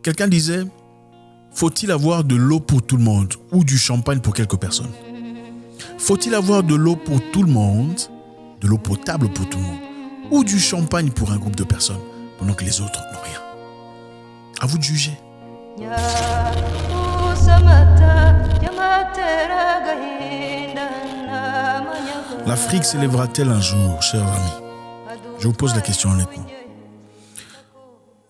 Quelqu'un disait, faut-il avoir de l'eau pour tout le monde ou du champagne pour quelques personnes? Faut-il avoir de l'eau pour tout le monde, de l'eau potable pour tout le monde, ou du champagne pour un groupe de personnes, pendant que les autres n'ont rien? À vous de juger. L'Afrique s'élèvera-t-elle un jour, chers amis? Je vous pose la question honnêtement.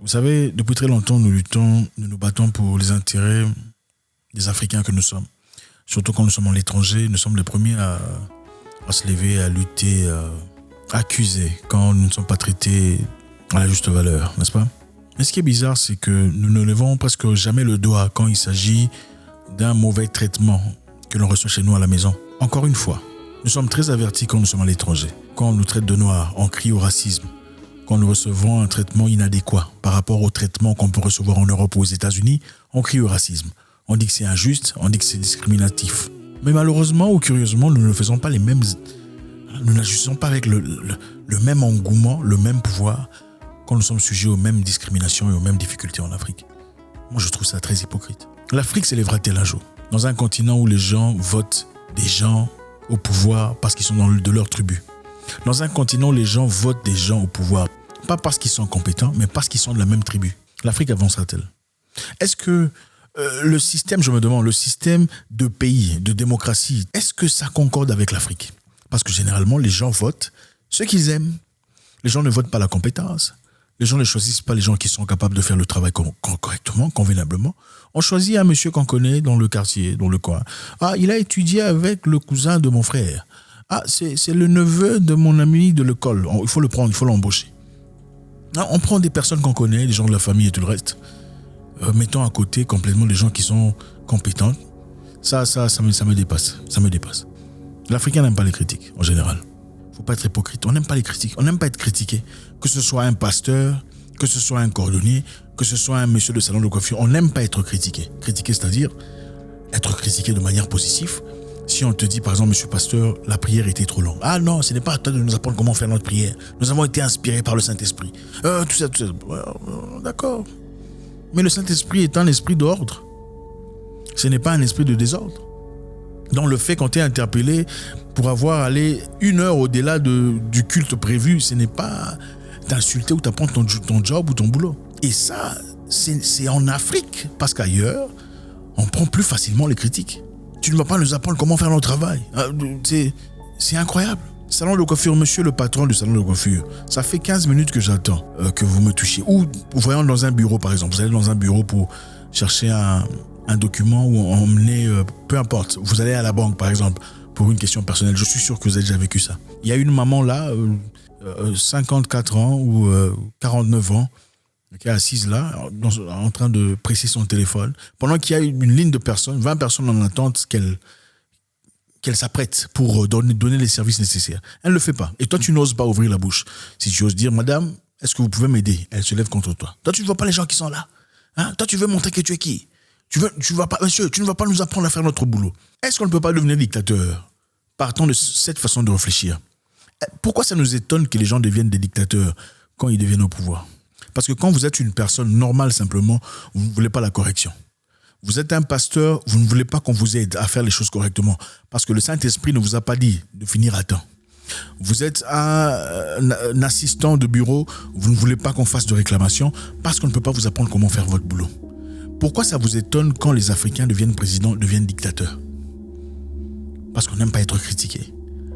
Vous savez, depuis très longtemps, nous luttons, nous nous battons pour les intérêts des Africains que nous sommes. Surtout quand nous sommes à l'étranger, nous sommes les premiers à se lever, à lutter, à accuser quand nous ne sommes pas traités à la juste valeur, n'est-ce pas? Mais ce qui est bizarre, c'est que nous ne levons presque jamais le doigt quand il s'agit d'un mauvais traitement que l'on reçoit chez nous à la maison. Encore une fois, nous sommes très avertis quand nous sommes à l'étranger. Quand on nous traite de noirs, on crie au racisme. Quand nous recevons un traitement inadéquat par rapport au traitement qu'on peut recevoir en Europe ou aux États-Unis, on crie au racisme. On dit que c'est injuste, on dit que c'est discriminatif. Mais malheureusement ou curieusement, nous ne faisons pas les mêmes... Nous n'agissons pas avec le même engouement, le même pouvoir quand nous sommes sujets aux mêmes discriminations et aux mêmes difficultés en Afrique. Moi, je trouve ça très hypocrite. L'Afrique s'élèvera-t-elle un jour? Dans un continent où les gens votent des gens au pouvoir parce qu'ils sont de leur tribu. Dans un continent où les gens votent des gens au pouvoir, pas parce qu'ils sont compétents, mais parce qu'ils sont de la même tribu. L'Afrique avancera-t-elle? Est-ce que le système, je me demande, le système de pays, de démocratie, est-ce que ça concorde avec l'Afrique? Parce que généralement, les gens votent ce qu'ils aiment. Les gens ne votent pas la compétence. Les gens ne choisissent pas les gens qui sont capables de faire le travail correctement, convenablement. On choisit un monsieur qu'on connaît dans le quartier, dans le coin. Ah, il a étudié avec le cousin de mon frère. Ah, c'est le neveu de mon ami de l'école. Il faut le prendre, il faut l'embaucher. Ah, on prend des personnes qu'on connaît, des gens de la famille et tout le reste. Mettons à côté complètement les gens qui sont compétents. Ça me dépasse. Ça me dépasse. L'Africain n'aime pas les critiques, en général. Il ne faut pas être hypocrite. On n'aime pas les critiques. On n'aime pas être critiqué. Que ce soit un pasteur, que ce soit un cordonnier, que ce soit un monsieur de salon de coiffure, on n'aime pas être critiqué. Critiqué, c'est-à-dire être critiqué de manière positive. Si on te dit, par exemple, monsieur pasteur, la prière était trop longue. Ah non, ce n'est pas à toi de nous apprendre comment faire notre prière. Nous avons été inspirés par le Saint-Esprit. Tout ça. D'accord. Mais le Saint-Esprit est un esprit d'ordre. Ce n'est pas un esprit de désordre. Dans le fait qu'on t'ait interpellé pour avoir allé 1 heure au-delà du culte prévu, ce n'est pas t'insulter ou t'apprendre ton job ou ton boulot. Et ça, c'est en Afrique, parce qu'ailleurs, on prend plus facilement les critiques. Tu ne vas pas nous apprendre comment faire notre travail. C'est incroyable. Salon de coiffure, monsieur le patron du salon de coiffure, ça fait 15 minutes que j'attends que vous me touchiez. Ou, voyons dans un bureau par exemple, vous allez dans un bureau pour chercher un document ou emmener, peu importe, vous allez à la banque par exemple, pour une question personnelle, je suis sûr que vous avez déjà vécu ça. Il y a une maman là, 54 ans ou 49 ans, qui est assise là, en train de presser son téléphone, pendant qu'il y a une ligne de personnes, 20 personnes en attente qu'elle s'apprête pour donner les services nécessaires. Elle ne le fait pas. Et toi, tu n'oses pas ouvrir la bouche. Si tu oses dire, madame, est-ce que vous pouvez m'aider? Elle se lève contre toi. Toi, tu ne vois pas les gens qui sont là. Hein? Toi, tu veux montrer que tu es qui? Monsieur, tu ne vas pas nous apprendre à faire notre boulot. Est-ce qu'on ne peut pas devenir dictateur? Partons de cette façon de réfléchir. Pourquoi ça nous étonne que les gens deviennent des dictateurs quand ils deviennent au pouvoir? Parce que quand vous êtes une personne normale simplement, vous ne voulez pas la correction. Vous êtes un pasteur, vous ne voulez pas qu'on vous aide à faire les choses correctement. Parce que le Saint-Esprit ne vous a pas dit de finir à temps. Vous êtes un assistant de bureau, vous ne voulez pas qu'on fasse de réclamation parce qu'on ne peut pas vous apprendre comment faire votre boulot. Pourquoi ça vous étonne quand les Africains deviennent présidents, deviennent dictateurs? Parce qu'on n'aime pas être critiqué.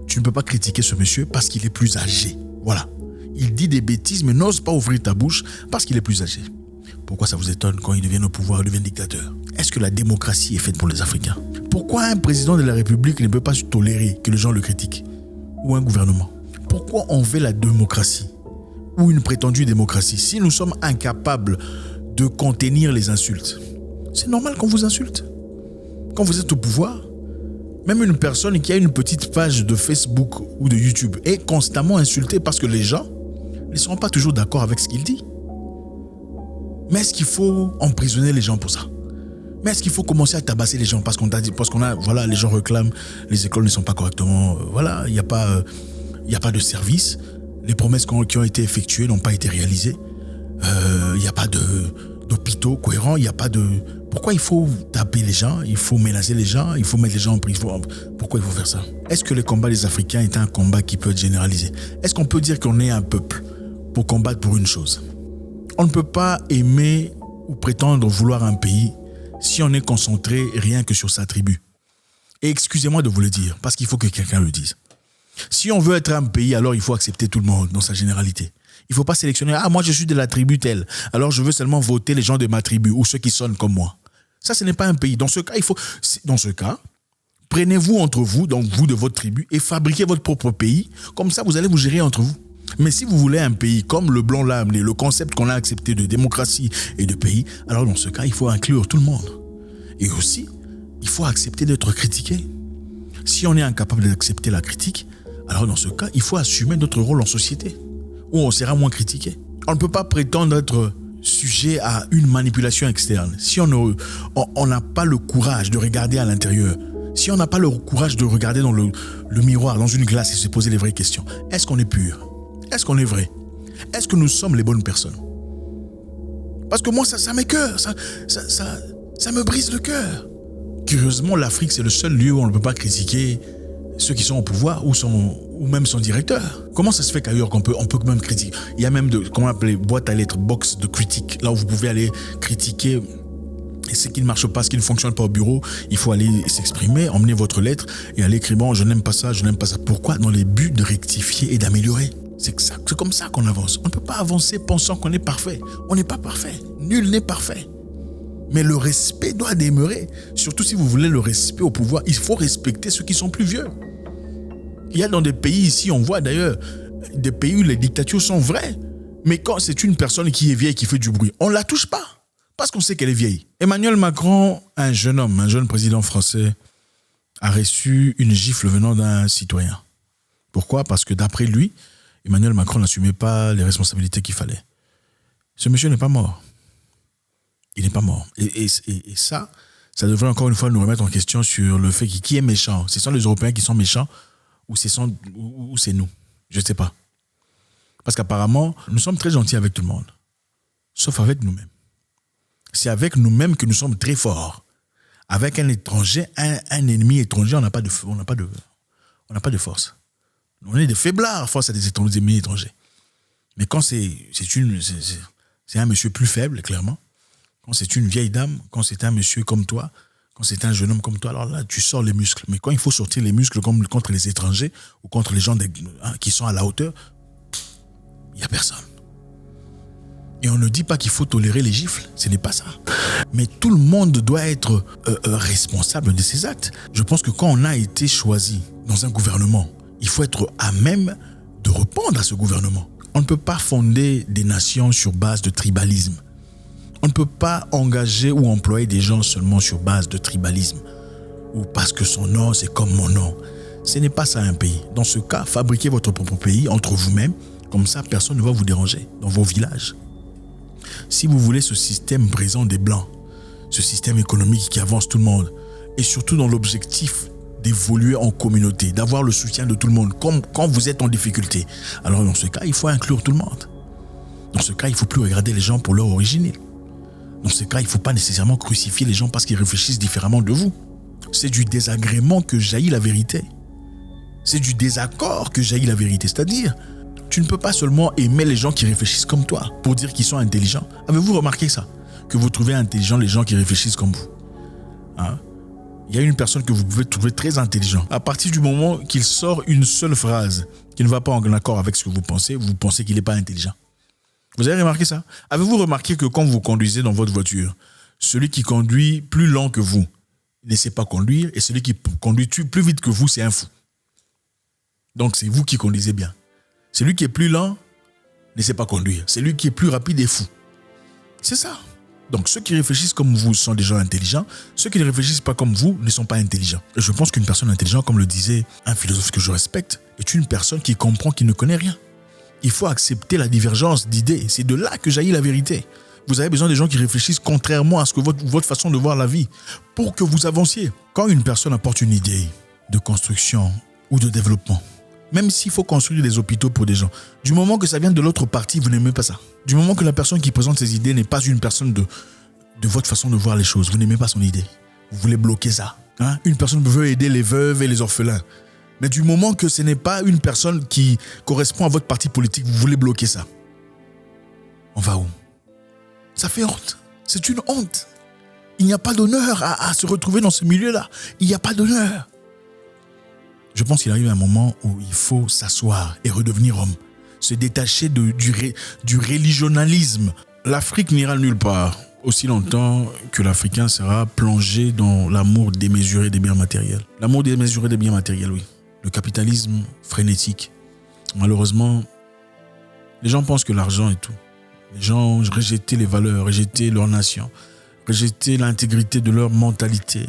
Tu ne peux pas critiquer ce monsieur parce qu'il est plus âgé. Voilà. Il dit des bêtises mais n'ose pas ouvrir ta bouche parce qu'il est plus âgé. Pourquoi ça vous étonne quand ils deviennent au pouvoir, ils deviennent dictateurs? Est-ce que la démocratie est faite pour les Africains? Pourquoi un président de la République ne peut pas tolérer que les gens le critiquent? Ou un gouvernement? Pourquoi on veut la démocratie? Ou une prétendue démocratie? Si nous sommes incapables de contenir les insultes, c'est normal qu'on vous insulte. Quand vous êtes au pouvoir, même une personne qui a une petite page de Facebook ou de YouTube est constamment insultée parce que les gens ne seront pas toujours d'accord avec ce qu'il dit. Mais est-ce qu'il faut emprisonner les gens pour ça? Mais est-ce qu'il faut commencer à tabasser les gens parce qu'on a, voilà, les gens réclament, les écoles ne sont pas correctement, voilà, il n'y a pas de service, les promesses qui ont été effectuées n'ont pas été réalisées, il n'y a pas d'hôpitaux cohérents, il n'y a pas de... Pourquoi il faut taper les gens, il faut menacer les gens, il faut mettre les gens en prison? Pourquoi il faut faire ça? Est-ce que le combat des Africains est un combat qui peut être généralisé? Est-ce qu'on peut dire qu'on est un peuple pour combattre pour une chose? On ne peut pas aimer ou prétendre vouloir un pays si on est concentré rien que sur sa tribu. Et excusez-moi de vous le dire, parce qu'il faut que quelqu'un le dise. Si on veut être un pays, alors il faut accepter tout le monde dans sa généralité. Il ne faut pas sélectionner, moi je suis de la tribu telle, alors je veux seulement voter les gens de ma tribu ou ceux qui sonnent comme moi. Ça, ce n'est pas un pays. Dans ce cas, prenez-vous entre vous, donc vous de votre tribu, et fabriquez votre propre pays. Comme ça, vous allez vous gérer entre vous. Mais si vous voulez un pays comme le blanc l'a amené, le concept qu'on a accepté de démocratie et de pays, alors dans ce cas, il faut inclure tout le monde. Et aussi, il faut accepter d'être critiqué. Si on est incapable d'accepter la critique, alors dans ce cas, il faut assumer notre rôle en société, où on sera moins critiqué. On ne peut pas prétendre être sujet à une manipulation externe. Si on n'a pas le courage de regarder à l'intérieur, si on n'a pas le courage de regarder dans le miroir, dans une glace et se poser les vraies questions, est-ce qu'on est pur? Est-ce qu'on est vrai? Est-ce que nous sommes les bonnes personnes? Parce que moi, ça m'écoeure, ça me brise le cœur. Curieusement, l'Afrique, c'est le seul lieu où on ne peut pas critiquer ceux qui sont au pouvoir ou même son directeur. Comment ça se fait qu'ailleurs on peut même critiquer? Il y a même boîte à lettres, box de critique, là où vous pouvez aller critiquer ce qui ne marche pas, ce qui ne fonctionne pas au bureau. Il faut aller s'exprimer, emmener votre lettre et aller écrire, bon, je n'aime pas ça, je n'aime pas ça. Pourquoi? Dans les buts de rectifier et d'améliorer. C'est comme ça qu'on avance. On ne peut pas avancer pensant qu'on est parfait. On n'est pas parfait. Nul n'est parfait. Mais le respect doit demeurer. Surtout si vous voulez le respect au pouvoir, il faut respecter ceux qui sont plus vieux. Il y a dans des pays ici, on voit d'ailleurs, des pays où les dictatures sont vraies. Mais quand c'est une personne qui est vieille, qui fait du bruit, on ne la touche pas. Parce qu'on sait qu'elle est vieille. Emmanuel Macron, un jeune homme, un jeune président français, a reçu une gifle venant d'un citoyen. Pourquoi? Parce que d'après lui, Emmanuel Macron n'assumait pas les responsabilités qu'il fallait. Ce monsieur n'est pas mort. Il n'est pas mort. Et ça devrait encore une fois nous remettre en question sur le fait qui est méchant. Ce sont les Européens qui sont méchants ou c'est nous? Je ne sais pas. Parce qu'apparemment, nous sommes très gentils avec tout le monde. Sauf avec nous-mêmes. C'est avec nous-mêmes que nous sommes très forts. Avec un étranger, un ennemi étranger, on n'a pas de force. On est des faiblards face à des ennemis étrangers. Mais quand c'est un monsieur plus faible, clairement, quand c'est une vieille dame, quand c'est un monsieur comme toi, quand c'est un jeune homme comme toi, alors là, tu sors les muscles. Mais quand il faut sortir les muscles comme contre les étrangers ou contre les gens qui sont à la hauteur, il n'y a personne. Et on ne dit pas qu'il faut tolérer les gifles, ce n'est pas ça. Mais tout le monde doit être responsable de ses actes. Je pense que quand on a été choisi dans un gouvernement, il faut être à même de répondre à ce gouvernement. On ne peut pas fonder des nations sur base de tribalisme. On ne peut pas engager ou employer des gens seulement sur base de tribalisme. Ou parce que son nom, c'est comme mon nom. Ce n'est pas ça un pays. Dans ce cas, fabriquez votre propre pays entre vous-même. Comme ça, personne ne va vous déranger dans vos villages. Si vous voulez ce système présent des Blancs, ce système économique qui avance tout le monde, et surtout dans l'objectif d'évoluer en communauté, d'avoir le soutien de tout le monde, comme quand vous êtes en difficulté, alors dans ce cas, il faut inclure tout le monde. Dans ce cas, il ne faut plus regarder les gens pour leur origine. Dans ce cas, il ne faut pas nécessairement crucifier les gens parce qu'ils réfléchissent différemment de vous. C'est du désagrément que jaillit la vérité. C'est du désaccord que jaillit la vérité. C'est-à-dire, tu ne peux pas seulement aimer les gens qui réfléchissent comme toi pour dire qu'ils sont intelligents. Avez-vous remarqué ça? Que vous trouvez intelligents les gens qui réfléchissent comme vous. Hein? Il y a une personne que vous pouvez trouver très intelligent. À partir du moment qu'il sort une seule phrase qui ne va pas en accord avec ce que vous pensez qu'il n'est pas intelligent. Vous avez remarqué ça? Avez-vous remarqué que quand vous conduisez dans votre voiture, celui qui conduit plus lent que vous ne sait pas conduire et celui qui conduit plus vite que vous, c'est un fou. Donc c'est vous qui conduisez bien. Celui qui est plus lent ne sait pas conduire. Celui qui est plus rapide est fou. C'est ça. Donc ceux qui réfléchissent comme vous sont des gens intelligents. Ceux qui ne réfléchissent pas comme vous ne sont pas intelligents. Et je pense qu'une personne intelligente, comme le disait un philosophe que je respecte, est une personne qui comprend qu'il ne connaît rien. Il faut accepter la divergence d'idées. C'est de là que jaillit la vérité. Vous avez besoin des gens qui réfléchissent contrairement à ce que votre façon de voir la vie pour que vous avanciez. Quand une personne apporte une idée de construction ou de développement, Même s'il faut construire des hôpitaux pour des gens. Du moment que ça vient de l'autre parti, vous n'aimez pas ça. Du moment que la personne qui présente ses idées n'est pas une personne de votre façon de voir les choses, vous n'aimez pas son idée. Vous voulez bloquer ça. Hein? Une personne veut aider les veuves et les orphelins. Mais du moment que ce n'est pas une personne qui correspond à votre parti politique, vous voulez bloquer ça. On va où? Ça fait honte. C'est une honte. Il n'y a pas d'honneur à se retrouver dans ce milieu-là. Il n'y a pas d'honneur. Je pense qu'il arrive un moment où il faut s'asseoir et redevenir homme. Se détacher du religionalisme. L'Afrique n'ira nulle part aussi longtemps que l'Africain sera plongé dans l'amour démesuré des biens matériels. L'amour démesuré des biens matériels, oui. Le capitalisme frénétique. Malheureusement, les gens pensent que l'argent est tout. Les gens ont rejeté les valeurs, rejeté leur nation, rejeté l'intégrité de leur mentalité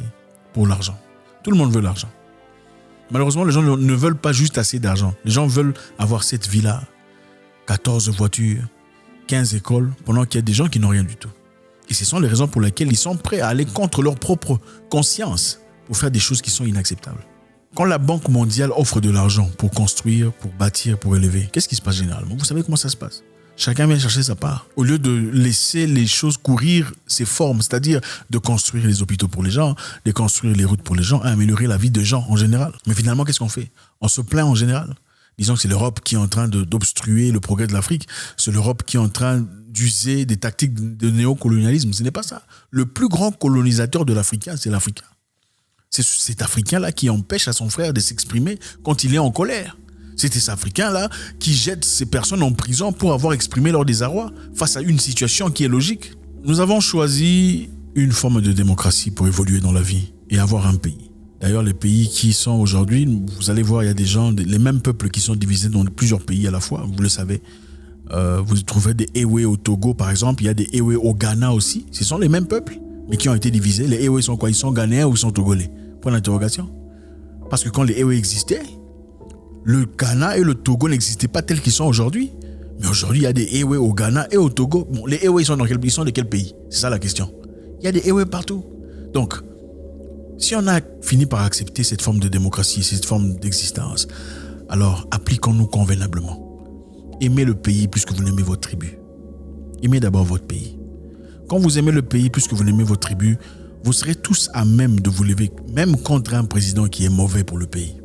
pour l'argent. Tout le monde veut l'argent. Malheureusement, les gens ne veulent pas juste assez d'argent. Les gens veulent avoir cette villa, 14 voitures, 15 écoles, pendant qu'il y a des gens qui n'ont rien du tout. Et ce sont les raisons pour lesquelles ils sont prêts à aller contre leur propre conscience pour faire des choses qui sont inacceptables. Quand la Banque mondiale offre de l'argent pour construire, pour bâtir, pour élever, qu'est-ce qui se passe généralement? Vous savez comment ça se passe? Chacun vient chercher sa part. Au lieu de laisser les choses courir ses formes, c'est-à-dire de construire les hôpitaux pour les gens, de construire les routes pour les gens, améliorer la vie des gens en général. Mais finalement, qu'est-ce qu'on fait? On se plaint en général. Disons que c'est l'Europe qui est en train d'obstruer le progrès de l'Afrique. C'est l'Europe qui est en train d'user des tactiques de néocolonialisme. Ce n'est pas ça. Le plus grand colonisateur de l'Africain, c'est l'Africain. C'est cet Africain-là qui empêche à son frère de s'exprimer quand il est en colère. C'est cet Africain-là qui jette ces personnes en prison pour avoir exprimé leur désarroi face à une situation qui est logique. Nous avons choisi une forme de démocratie pour évoluer dans la vie et avoir un pays. D'ailleurs, les pays qui sont aujourd'hui, vous allez voir, il y a des gens, les mêmes peuples qui sont divisés dans plusieurs pays à la fois, vous le savez. Vous trouverez des Ewe au Togo, par exemple, il y a des Ewe au Ghana aussi. Ce sont les mêmes peuples, mais qui ont été divisés. Les Ewe sont quoi? Ils sont ghanéens ou ils sont togolais? Point d'interrogation. Parce que quand les Ewe existaient, le Ghana et le Togo n'existaient pas tels qu'ils sont aujourd'hui. Mais aujourd'hui, il y a des Ewe au Ghana et au Togo. Bon, les Ewe, ils sont de quel pays? C'est ça la question. Il y a des Ewe partout. Donc, si on a fini par accepter cette forme de démocratie, cette forme d'existence, alors appliquons-nous convenablement. Aimez le pays plus que vous n'aimez votre tribu. Aimez d'abord votre pays. Quand vous aimez le pays plus que vous n'aimez votre tribu, vous serez tous à même de vous lever, même contre un président qui est mauvais pour le pays.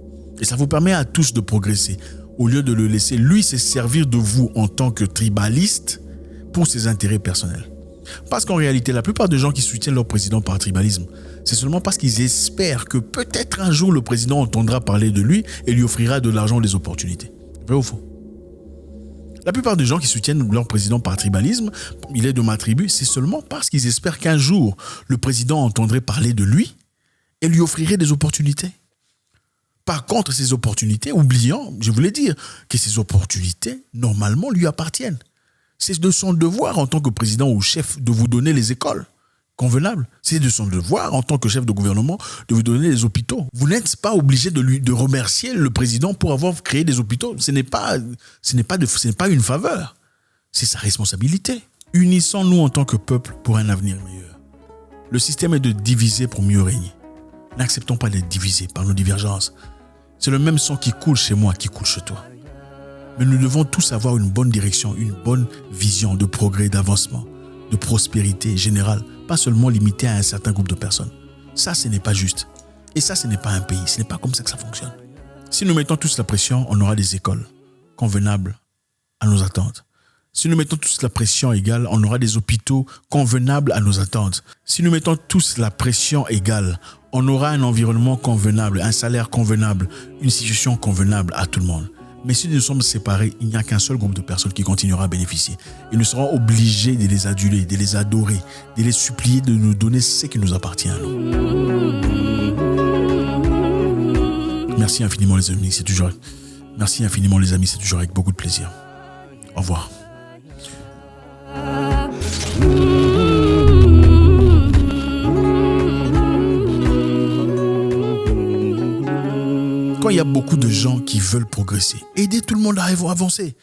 Et ça vous permet à tous de progresser. Au lieu de le laisser, lui, se servir de vous en tant que tribaliste pour ses intérêts personnels. Parce qu'en réalité, la plupart des gens qui soutiennent leur président par tribalisme, c'est seulement parce qu'ils espèrent que peut-être un jour le président entendra parler de lui et lui offrira de l'argent ou des opportunités. Vrai ou faux? La plupart des gens qui soutiennent leur président par tribalisme, il est de ma tribu, c'est seulement parce qu'ils espèrent qu'un jour le président entendrait parler de lui et lui offrirait des opportunités. Par contre, ces opportunités, oubliant, je voulais dire, que ces opportunités, normalement, lui appartiennent. C'est de son devoir en tant que président ou chef de vous donner les écoles convenables. C'est de son devoir en tant que chef de gouvernement de vous donner les hôpitaux. Vous n'êtes pas obligé de remercier le président pour avoir créé des hôpitaux. Ce n'est pas une faveur. C'est sa responsabilité. Unissons-nous en tant que peuple pour un avenir meilleur. Le système est de diviser pour mieux régner. N'acceptons pas d'être divisés par nos divergences. C'est le même sang qui coule chez moi qui coule chez toi. Mais nous devons tous avoir une bonne direction, une bonne vision de progrès, d'avancement, de prospérité générale, pas seulement limitée à un certain groupe de personnes. Ça, ce n'est pas juste. Et ça, ce n'est pas un pays. Ce n'est pas comme ça que ça fonctionne. Si nous mettons tous la pression, on aura des écoles convenables à nos attentes. Si nous mettons tous la pression égale, on aura des hôpitaux convenables à nos attentes. Si nous mettons tous la pression égale, on aura un environnement convenable, un salaire convenable, une situation convenable à tout le monde. Mais si nous sommes séparés, il n'y a qu'un seul groupe de personnes qui continuera à bénéficier. Et nous serons obligés de les aduler, de les adorer, de les supplier de nous donner ce qui nous appartient à nous. Merci infiniment les amis, Merci infiniment les amis, c'est toujours avec beaucoup de plaisir. Au revoir. Quand il y a beaucoup de gens qui veulent progresser, aidez tout le monde à avancer.